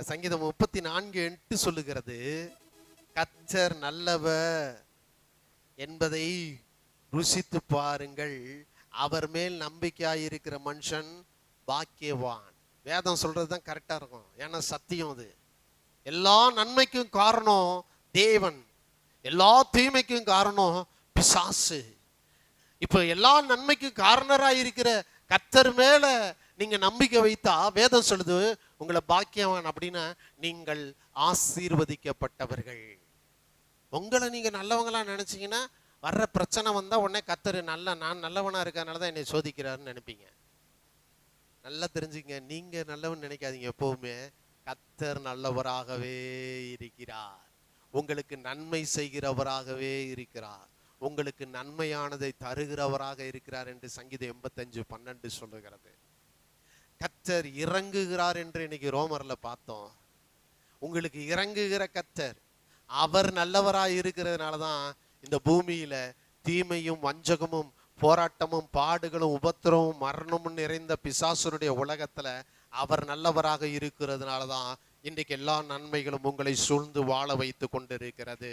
சங்கீதம் 34:8 சொல்லுகிறது, கர்த்தர் நல்லவர் என்பதை ருசித்து பாருங்கள், அவர் மேல் நம்பிக்கையாயிருக்கிற மனுஷன் பாக்கியவான். வேதம் சொல்றதுதான் கரெக்டா இருக்கும், ஏன்னா சத்தியம் அது. எல்லா நன்மைக்கும் காரணம் தேவன், எல்லா தீமைக்கும் காரணம் பிசாசு. இப்ப எல்லா நன்மைக்கும் காரணராக இருக்கிற கர்த்தர் மேல நீங்க நம்பிக்கை வைத்தா வேதம் சொல்லுது உங்களை பாக்கியவான் அப்படின்னா நீங்கள் ஆசீர்வதிக்கப்பட்டவர்கள். உங்களை நீங்க நல்லவங்களா நினைச்சீங்கன்னா வர்ற பிரச்சனை வந்தா உடனே கர்த்தர் நான் நல்லவனா இருக்கனாலதான் என்னை சோதிக்கிறாருன்னு நினைப்பீங்க. நல்லா தெரிஞ்சுங்க, நீங்க நல்லவன் நினைக்காதீங்க. எப்பவுமே கர்த்தர் நல்லவராகவே இருக்கிறார், உங்களுக்கு நன்மை செய்கிறவராகவே இருக்கிறார், உங்களுக்கு நன்மையானதை தருகிறவராக இருக்கிறார் என்று சங்கீதம் 85:12 சொல்லுகிறது. கர்த்தர் இறங்குகிறார் என்று இன்னைக்கு ரோமர்ல பார்த்தோம். உங்களுக்கு இறங்குகிற கர்த்தர், அவர் நல்லவராய் இருக்கிறதுனாலதான் இந்த பூமியில தீமையும் வஞ்சகமும் போராட்டமும் பாடுகளும் உபத்திரமும் மரணமும் நிறைந்த பிசாசுனுடைய உலகத்துல அவர் நல்லவராக இருக்கிறதுனாலதான் இன்றைக்கு எல்லா நன்மைகளும் உங்களை சூழ்ந்து வாழ வைத்து கொண்டிருக்கிறது.